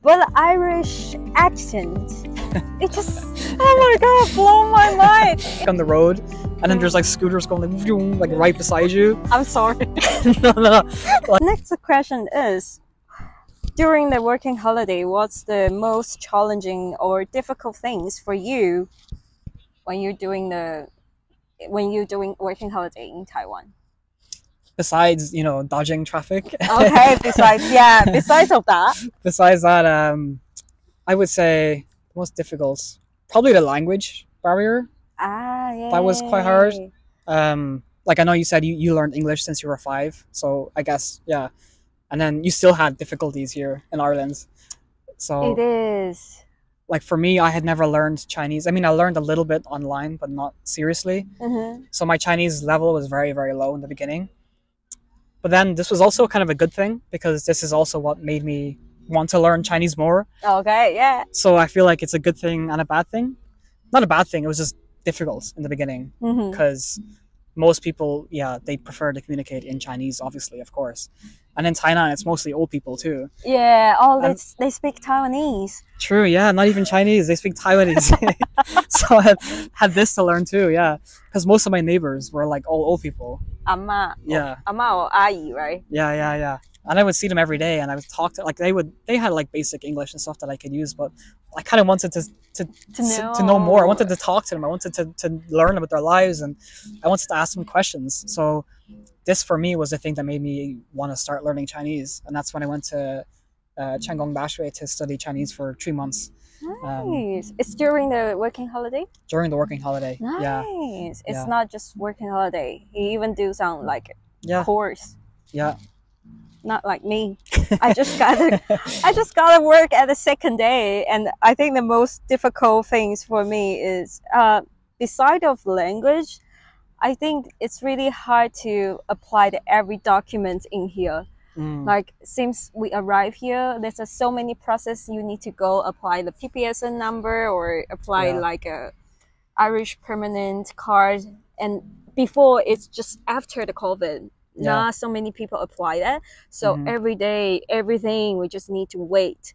but the Irish accent, it just, oh my god, blow my mind. On the road, and then there's like scooters going like right beside you. I'm sorry. No. Next question is, during the working holiday, what's the most challenging or difficult things for you when you're doing working holiday in Taiwan? Besides, dodging traffic. Okay, besides of that. Besides that, I would say the most difficult, probably the language barrier. Yeah. That was quite hard. Like I know you said you learned English since you were 5, so I guess, yeah. And then you still had difficulties here in Ireland. So it is. Like for me, I had never learned Chinese. I mean, I learned a little bit online, but not seriously. So my Chinese level was very, very low in the beginning. But then this was also kind of a good thing, because this is also what made me want to learn Chinese more. Okay, yeah. So I feel like it's a good thing and a bad thing. Not a bad thing, it was just difficult in the beginning, because most people, they prefer to communicate in Chinese, obviously, of course. And in Tainan, it's mostly old people too. Yeah, they speak Taiwanese. True, yeah, not even Chinese, they speak Taiwanese. So I had this to learn too, yeah. Because most of my neighbors were like all old people. Ama. Yeah. Ama or Ai, right? Yeah. And I would see them every day, and I would talk to, like, they had like basic English and stuff that I could use, but I kind of wanted to know more. I wanted to talk to them. I wanted to learn about their lives, and I wanted to ask them questions. So this for me was the thing that made me want to start learning Chinese, and that's when I went to Changong Bashui to study Chinese for 3 months. Nice. It's during the working holiday? During the working holiday. Nice. Yeah. It's not just working holiday. You even do some like course. Yeah. Not like me. I just gotta work at the second day, and I think the most difficult things for me is beside of language, I think it's really hard to apply to every document in here. Like since we arrive here, there's so many processes you need to go apply the PPSN number or apply like a Irish permanent card, and before it's just after the COVID. Not so many people apply that. So every day, everything, we just need to wait.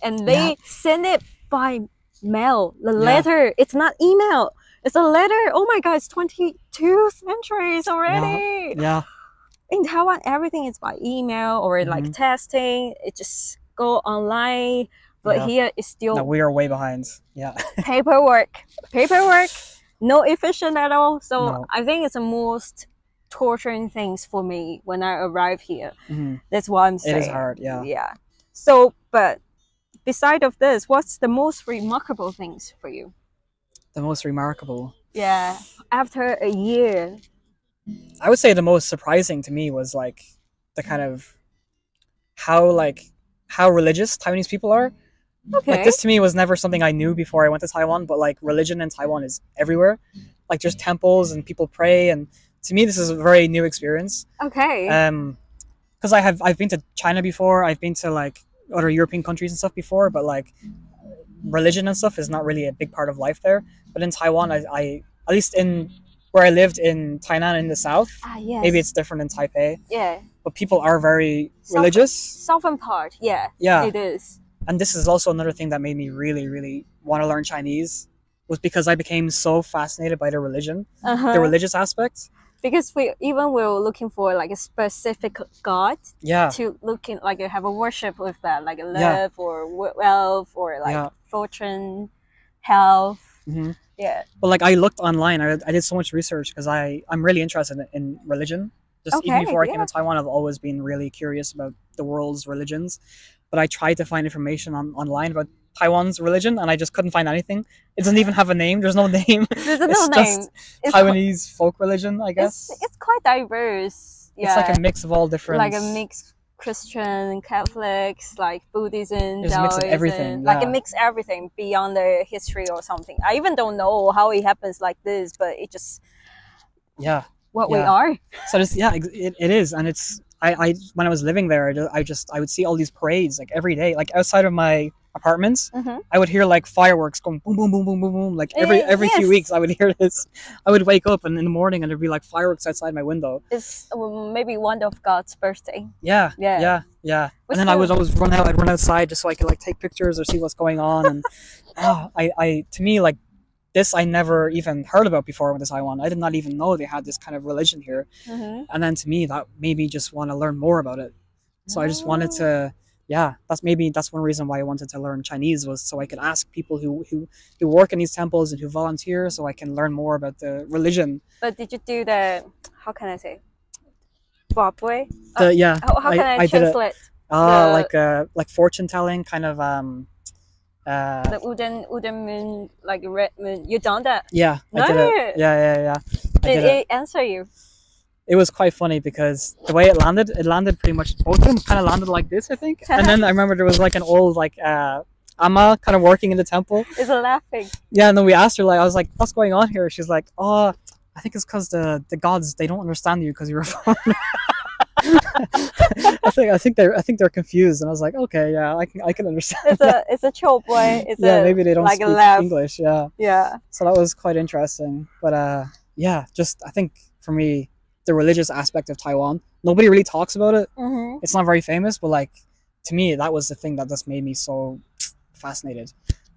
And they send it by mail. The letter, it's not email. It's a letter. Oh my God, it's 22 centuries already. Yeah. In Taiwan, everything is by email or like testing. It just go online. But here it's still... No, we are way behind. Yeah. Paperwork. No efficient at all. So I think it's the most torturing things for me when I arrive here. That's what I'm saying. It is hard, yeah. So, but beside of this, what's the most remarkable things for you? The most remarkable? Yeah, after a year. I would say the most surprising to me was like the kind of how religious Taiwanese people are. Okay. Like this to me was never something I knew before I went to Taiwan, but like religion in Taiwan is everywhere. Like there's temples and people pray, and to me this is a very new experience. Okay. Because I've been to China before, I've been to like other European countries and stuff before, but like religion and stuff is not really a big part of life there. But in Taiwan, I at least in where I lived in Tainan in the south, maybe it's different in Taipei. Yeah. But people are very religious. Southern part, yeah, it is. And this is also another thing that made me really, really want to learn Chinese, was because I became so fascinated by the religion, the religious aspect. Because we were looking for like a specific god to look in, like have a worship with that, like a love or wealth or like fortune, health. Yeah. But like I looked online, I did so much research because I'm really interested in religion. Just even before I came to Taiwan, I've always been really curious about the world's religions. But I tried to find information online about Taiwan's religion, and I just couldn't find anything. It doesn't even have a name. There's no name. There's no name. Just Taiwanese folk religion, I guess. It's quite diverse. Yeah. It's like a mix of all different... Like a mix Christian, Catholics, like Buddhism, There's a mix of everything. Like it mix everything beyond the history or something. I even don't know how it happens like this, but it just... What we are. So just, it is. And I when I was living there, I would see all these parades like every day. Like outside of my apartments, I would hear like fireworks going boom, boom, boom, boom, boom, boom. Like every few weeks, I would hear this. I would wake up and in the morning, and there'd be like fireworks outside my window. It's maybe one of God's birthday. Yeah. And then I would always run out. I'd run outside just so I could like take pictures or see what's going on. And to me, like this, I never even heard about before I went to Taiwan. I did not even know they had this kind of religion here. And then to me, that made me just want to learn more about it. So I just wanted to. Yeah, that's one reason why I wanted to learn Chinese, was so I could ask people who work in these temples and who volunteer, so I can learn more about the religion. But did you do the, how can I say, Babui? Yeah. How can I translate? Like fortune telling, kind of. The wooden moon, like a red moon. You done that? Yeah, I did it. Yeah. Did it answer you? It was quite funny because the way it landed pretty much, both of them kind of landed like this, I think. And then I remember there was like an old like Amma kind of working in the temple. Is it laughing? Yeah, and then we asked her, like, I was like, what's going on here? She's like, oh, I think it's because the gods, they don't understand you because you're a foreigner. I think they're confused, and I was like, okay, yeah, I can understand. It's a chill boy. Maybe they don't like speak English. Yeah. So that was quite interesting. But yeah, just I think for me, the religious aspect of Taiwan, nobody really talks about it. It's not very famous, but like to me, that was the thing that just made me so fascinated.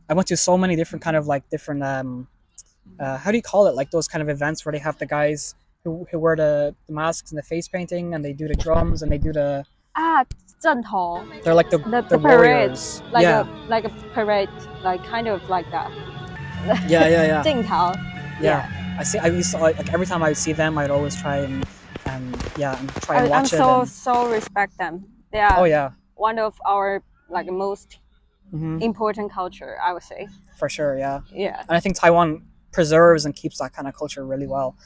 I went to so many different kind of like different how do you call it, like those kind of events where they have the guys who wear the masks and the face painting, and they do the drums and they do the 正头. They're like the warriors. Like a parade, like kind of like that. Yeah. 正头. Yeah. I used to, like every time I would see them, I'd always try and try and watch it. I so respect them. They are one of our like most important culture, I would say. For sure, yeah. Yeah. And I think Taiwan preserves and keeps that kind of culture really well.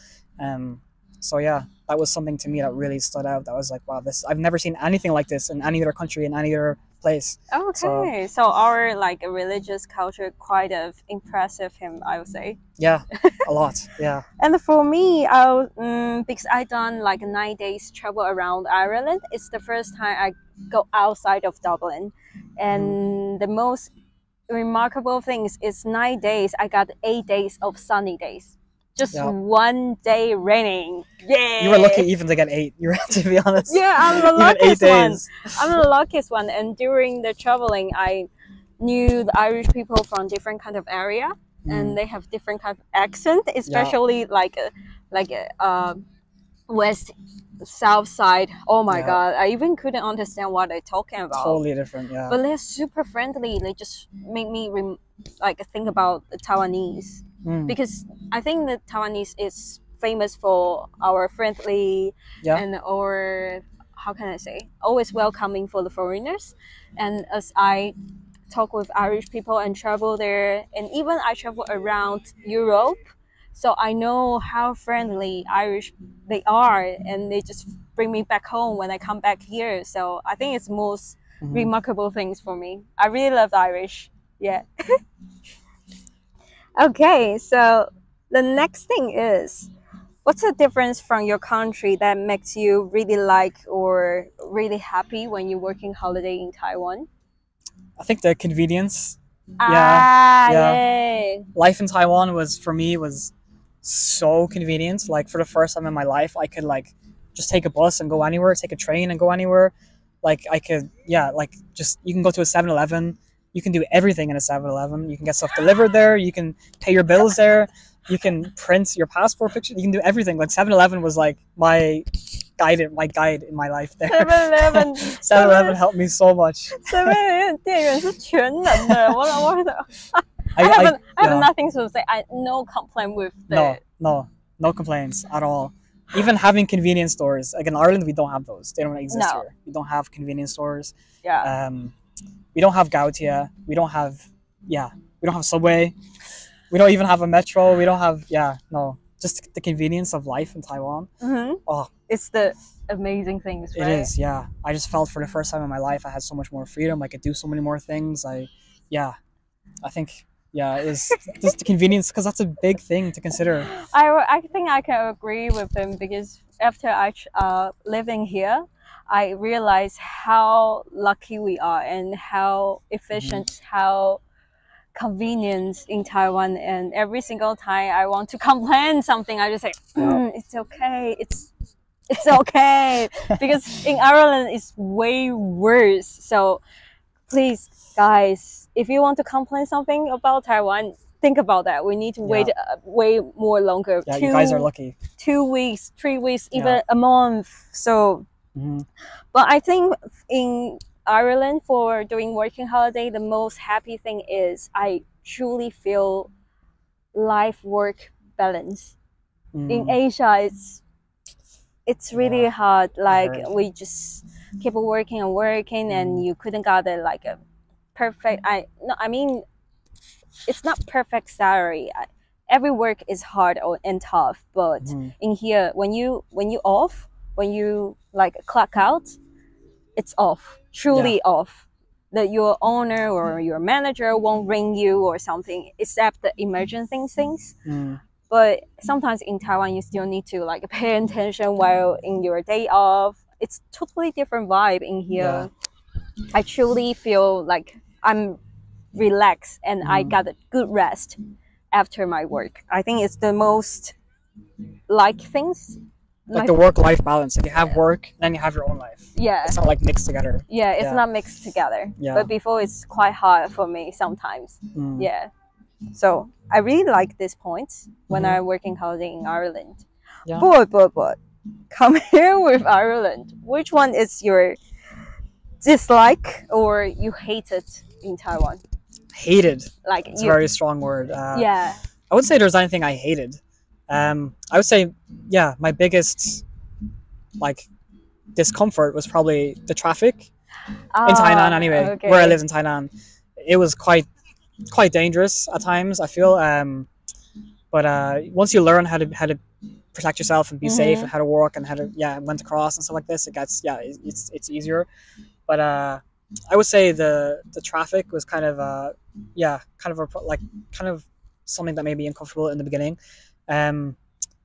So yeah, that was something to me that really stood out. That was like, wow, I've never seen anything like this in any other country, in any other place. Okay, so our like religious culture quite of impressive him, I would say. Yeah, a lot. Yeah. And for me, because I done like 9 days travel around Ireland. It's the first time I go outside of Dublin, and the most remarkable thing is 9 days. I got 8 days of sunny days. Just 1 day raining. Yeah. You were lucky even to get 8. You were, to be honest. Yeah, I'm the luckiest 8 one. days. I'm the luckiest one. And during the traveling, I knew the Irish people from different kind of area, and they have different kind of accent, especially like west, south side. Oh my God, I even couldn't understand what they're talking about. Totally different, yeah. But they're super friendly. They just make me think about the Taiwanese. Because I think the Taiwanese is famous for our friendly and our, how can I say, always welcoming for the foreigners. And as I talk with Irish people and travel there, and even I travel around Europe, so I know how friendly Irish they are, and they just bring me back home when I come back here. So I think it's most remarkable things for me. I really love Irish. Yeah. Okay, so the next thing is, what's the difference from your country that makes you really like or really happy when you're working holiday in Taiwan? I think the convenience. Yay. Life in Taiwan was so convenient. Like for the first time in my life, I could like just take a bus and go anywhere, take a train and go anywhere. Like I could, you can go to a 7-Eleven. You can do everything in a 7-Eleven. You can get stuff delivered there. You can pay your bills there. You can print your passport picture. You can do everything. Like 7-Eleven was like my guide in my life there. 7-Eleven 7-Eleven helped me so much. 7-Eleven 店员是全能的。I have nothing to say. No complaint with the... No complaints at all. Even having convenience stores. Like in Ireland, we don't have those. They don't exist here. We don't have convenience stores. Yeah. We don't have Gautia. We don't have Subway. We don't even have a metro. We don't have, just the convenience of life in Taiwan. Oh, it's the amazing things, right? It is, yeah. I just felt for the first time in my life, I had so much more freedom. I could do so many more things. I think, it's just the convenience, because that's a big thing to consider. I think I can agree with him, because after I living here, I realize how lucky we are and how efficient, how convenient in Taiwan. And every single time I want to complain something, I just say, it's okay. It's okay. Because in Ireland, it's way worse. So please, guys, if you want to complain something about Taiwan, think about that. We need to wait way more longer. Yeah, you guys are lucky. 2 weeks, 3 weeks, even a month. So, but I think in Ireland for doing working holiday, the most happy thing is I truly feel life-work balance. In Asia, it's really hard. Like we just keep working and working, and you couldn't gather like a perfect. I mean, it's not perfect salary. Every work is hard and tough, but in here, when you off, when you like clock out, it's off, truly off. That your owner or your manager won't ring you or something, except the emergency things. But sometimes in Taiwan, you still need to like pay attention while in your day off. It's totally different vibe in here. I truly feel like I'm relaxed and I got a good rest after my work. I think it's the most like things. Like the work-life balance. Like you have work, then you have your own life. Yeah. It's not like mixed together. Yeah, it's not mixed together. Yeah. But before it's quite hard for me sometimes. Yeah. So I really like this point when I'm working holiday in Ireland. Yeah. But come here with Ireland. Which one is your dislike or you hate it in Taiwan? Hated. Like it's a very strong word. I would say there's anything I hated. I would say, my biggest like discomfort was probably the traffic in Tainan. Anyway, where I lived in Tainan, it was quite dangerous at times, I feel. But once you learn how to protect yourself and be safe and how to walk and how to when to cross and stuff like this, it gets it's easier. But I would say the traffic was kind of something that made me uncomfortable in the beginning.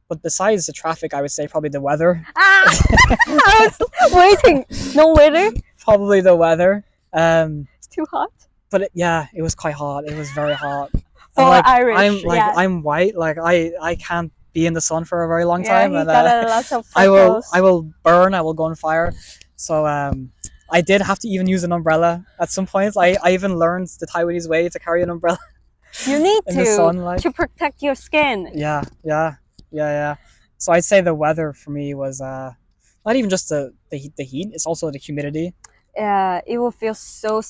But besides the traffic, I would say probably the weather. I was waiting. No weather? Probably the weather. It's too hot. But it was quite hot. It was very hot. For Irish, I'm white. Like I can't be in the sun for a very long time. And got lots of I will burn. I will go on fire. So I did have to even use an umbrella at some points. I even learned the Taiwanese way to carry an umbrella. You need to protect your skin. Yeah. So I'd say the weather for me was not even just the heat. It's also the humidity. Yeah, it will feel so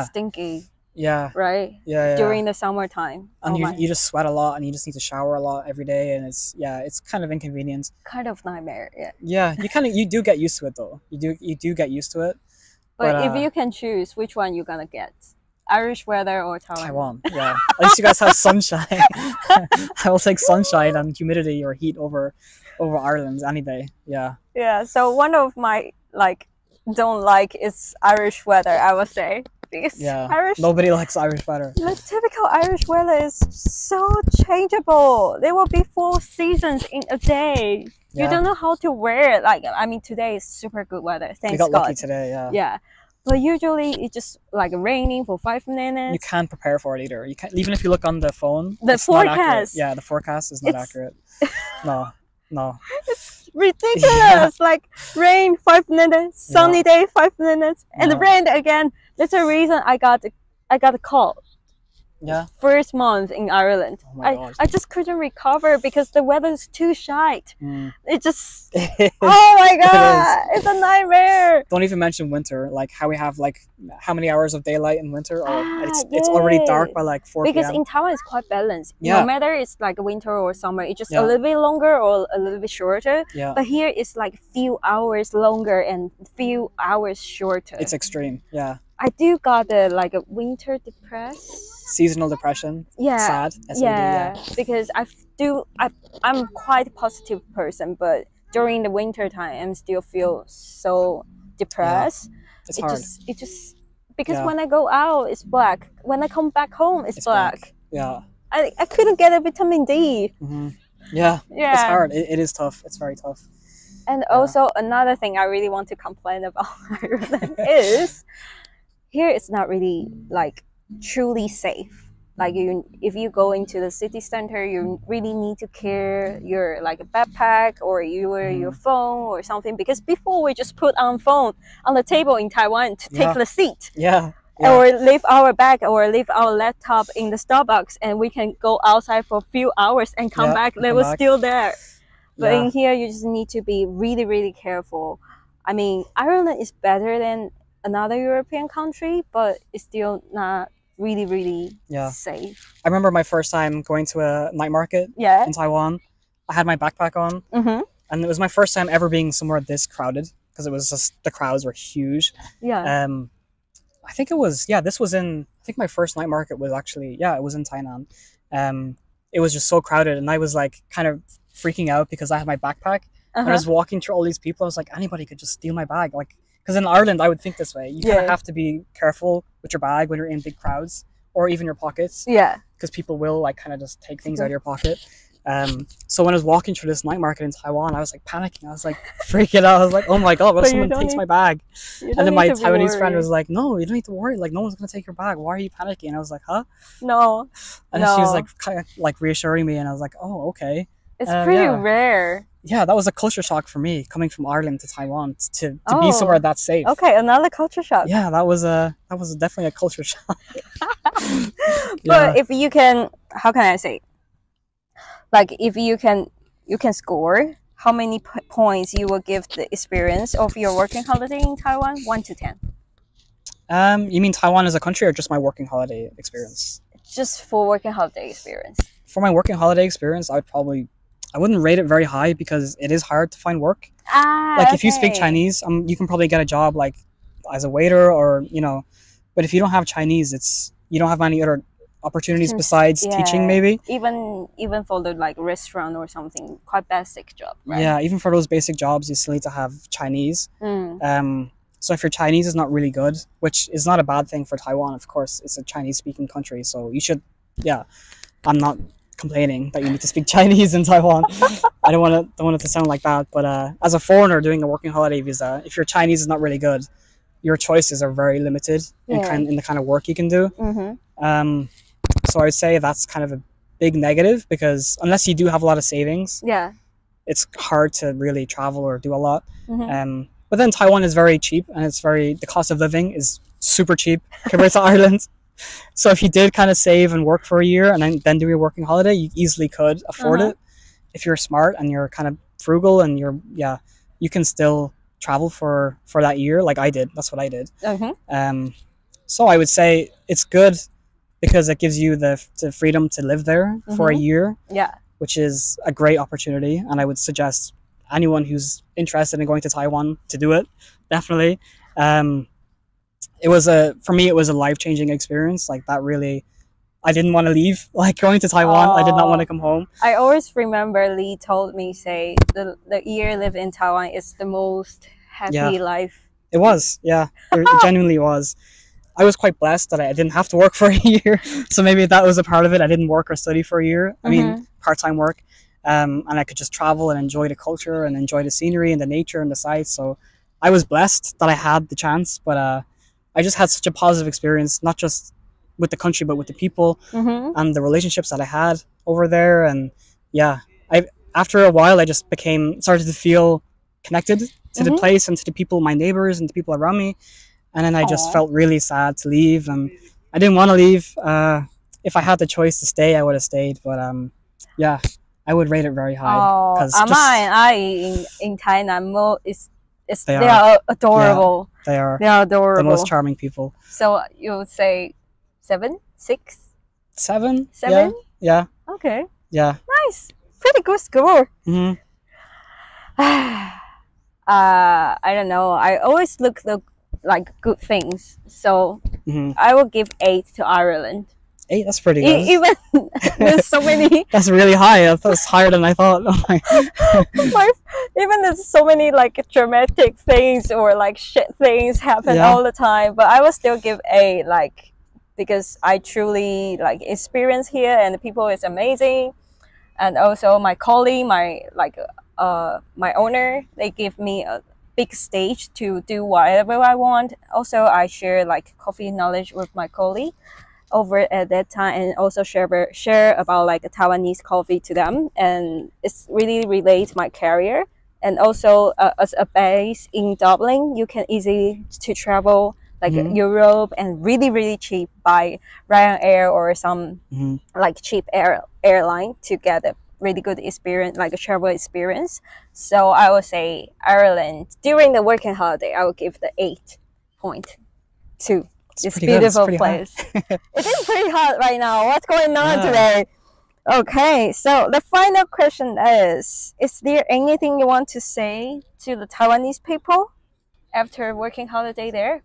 stinky. Yeah. Right. Yeah. During the summertime, and you just sweat a lot, and you just need to shower a lot every day, and it's kind of inconvenient. Kind of nightmare. Yeah. Yeah, you do get used to it though. You do get used to it. But if you can choose, which one you gonna get? Irish weather or Taiwan? Taiwan, yeah. At least you guys have sunshine. I will take sunshine and humidity or heat over Ireland any day. Yeah. Yeah. So one of my don't like is Irish weather, I would say. Because nobody likes Irish weather. The typical Irish weather is so changeable. There will be 4 seasons in a day. You don't know how to wear it. Today is super good weather. Thanks God. We got lucky today, Yeah. But usually it's just raining for 5 minutes. You can't prepare for it either. You can't, even if you look on the phone. The forecast. The forecast is not accurate. No. It's ridiculous. Rain 5 minutes, sunny day 5 minutes, and rain again. That's the reason I got a call. Yeah. First month in Ireland. Oh my gosh. I just couldn't recover because the weather is too shite. It just oh my god, it's a nightmare. Don't even mention winter, how we have how many hours of daylight in winter, or it's already dark by 4 Because PM. in Taiwan it's quite balanced. No matter it's winter or summer, it's just a little bit longer or a little bit shorter. But here it's few hours longer and few hours shorter. It's extreme. Yeah. I do got a winter seasonal depression. Yeah. SAD. SAD, because I'm quite a positive person, but during the winter time I still feel so depressed. It's hard. Because when I go out it's black. When I come back home it's black. Yeah. I couldn't get a vitamin D. Yeah. It's hard. It is tough. It's very tough. And also another thing I really want to complain about Ireland is here it's not really like truly safe. Like if you go into the city center, you really need to carry your like a backpack or your phone or something, because before we just put our phone on the table in Taiwan to take the seat. Or leave our bag or leave our laptop in the Starbucks, and we can go outside for a few hours and come back. They were still there. But in here, you just need to be really, really careful. I mean, Ireland is better than another European country, but it's still not really, really safe. I remember my first time going to a night market in Taiwan. I had my backpack on, and it was my first time ever being somewhere this crowded, because it was just, the crowds were huge. I think it was, this was in, I think my first night market was actually, it was in Tainan. It was just so crowded, and I was like kind of freaking out because I had my backpack. And I was walking through all these people. I was like, anybody could just steal my bag. Like, because in Ireland, I would think this way. You kind of have to be careful with your bag when you're in big crowds, or even your pockets. Because people will like kind of just take things out of your pocket. So when I was walking through this night market in Taiwan, I was like panicking. I was like freaking out. I was like, oh my God, what if someone takes my bag? And then my Taiwanese friend was like, no, you don't need to worry. Like, no one's going to take your bag. Why are you panicking? And I was like, huh? No. And then she was like kind of like reassuring me. And I was like, oh, okay. It's pretty rare. Yeah, that was a culture shock for me, coming from Ireland to Taiwan to be somewhere that's safe. Okay, another culture shock. Yeah, that was definitely a culture shock. But if you can, how can I say? Like, if you can score how many points you will give the experience of your working holiday in Taiwan, 1 to 10. You mean Taiwan as a country, or just my working holiday experience? Just for working holiday experience. For my working holiday experience, I wouldn't rate it very high, because it is hard to find work. If you speak Chinese, you can probably get a job like as a waiter, or but if you don't have Chinese, you don't have any other opportunities besides teaching, maybe. Even for the like restaurant or something, quite basic job, right? Yeah, even for those basic jobs, you still need to have Chinese. So if your Chinese is not really good, which is not a bad thing for Taiwan, of course, it's a Chinese speaking country, so you should, I'm not complaining that you need to speak Chinese in Taiwan. I don't want it to sound like that, but as a foreigner doing a working holiday visa, if your Chinese is not really good, your choices are very limited in the kind of work you can do. So I would say that's kind of a big negative, because unless you do have a lot of savings, it's hard to really travel or do a lot. But then Taiwan is very cheap, and the cost of living is super cheap compared to Ireland. So if you did kind of save and work for a year and then do your working holiday, you easily could afford it. If you're smart and you're kind of frugal, and you can still travel for that year, like I did. That's what I did. So I would say it's good, because it gives you the freedom to live there for a year, which is a great opportunity. And I would suggest anyone who's interested in going to Taiwan to do it, definitely. For me, it was a life-changing experience. Like, that really, I didn't want to leave. Like, going to Taiwan, I did not want to come home. I always remember Lee told me, say, the year lived in Taiwan is the most happy life. It was, it genuinely was. I was quite blessed that I didn't have to work for a year. So maybe that was a part of it. I didn't work or study for a year. I mean, part-time work. And I could just travel and enjoy the culture and enjoy the scenery and the nature and the sights. So I was blessed that I had the chance, but I just had such a positive experience, not just with the country, but with the people and the relationships that I had over there. And after a while, I just started to feel connected to the place and to the people, my neighbors and the people around me. And then I just felt really sad to leave, and I didn't want to leave. If I had the choice to stay, I would have stayed. But I would rate it very high. In Tainan, they are adorable. They are adorable. The most charming people. So you would say 7, 6, 7? 7? Yeah. Okay. Yeah. Nice. Pretty good score. I don't know. I always look like good things, so I will give 8 to Ireland. 8? That's pretty good. Even there's so many. That's really high. That's higher than I thought. Even there's so many like dramatic things or like shit things happen all the time, but I will still give 8, like, because I truly like experience here, and the people is amazing, and also my colleague, my owner, they give me a big stage to do whatever I want. Also, I share like coffee knowledge with my colleague over at that time, and also share about like Taiwanese coffee to them, and it's really relate to my career. And also as a base in Dublin, you can easily to travel like Europe, and really cheap by Ryanair or some like cheap airline to get a really good experience, like a travel experience. So I would say Ireland during the working holiday, I would give the 8.2. It's beautiful place. It is pretty hot right now. What's going on today? Okay, so the final question is there anything you want to say to the Taiwanese people after working holiday there?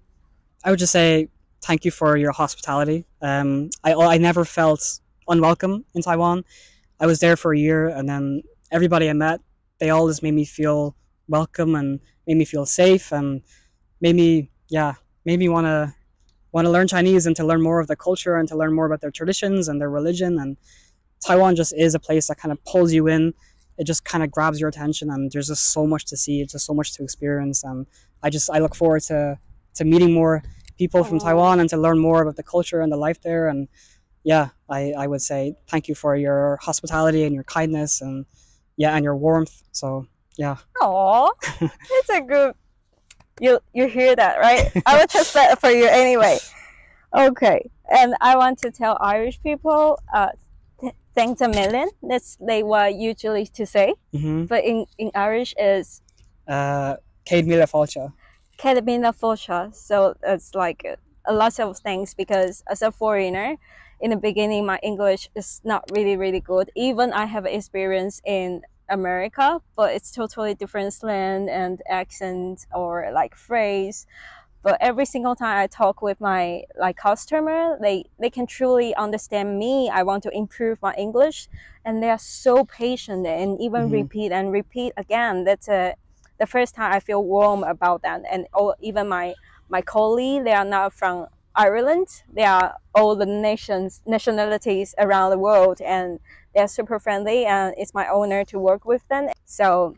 I would just say thank you for your hospitality. I never felt unwelcome in Taiwan. I was there for a year, and then everybody I met, they all just made me feel welcome and made me feel safe, and made me want to learn Chinese and to learn more of the culture and to learn more about their traditions and their religion. And Taiwan just is a place that kind of pulls you in. It just kind of grabs your attention, and there's just so much to see. It's just so much to experience, and I look forward to meeting more people from Taiwan and to learn more about the culture and the life there. And I would say thank you for your hospitality and your kindness, and and your warmth. So Aww, it's a good. You hear that, right? I would just that for you anyway. Okay, and I want to tell Irish people, thanks a million. That's like what usually to say, but in Irish is Céad míle fáilte. Céad míle fáilte. So it's like a lot of things, because as a foreigner, in the beginning, my English is not really good. Even I have experience in America, but it's totally different slang and accent or like phrase. But every single time I talk with my like customer, they can truly understand me. I want to improve my English, and they are so patient and even repeat and repeat again. That's the first time I feel warm about that. And even my colleague, they are not from Ireland. They are all the nationalities around the world, and they're super friendly, and it's my honor to work with them. So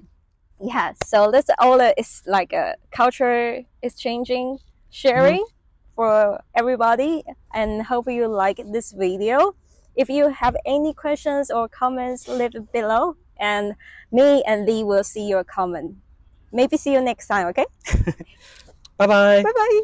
so that's all. It's like a culture exchanging, sharing for everybody, and hope you like this video. If you have any questions or comments, leave it below, and me and Lee will see your comment. Maybe see you next time, okay? Bye bye. Bye bye.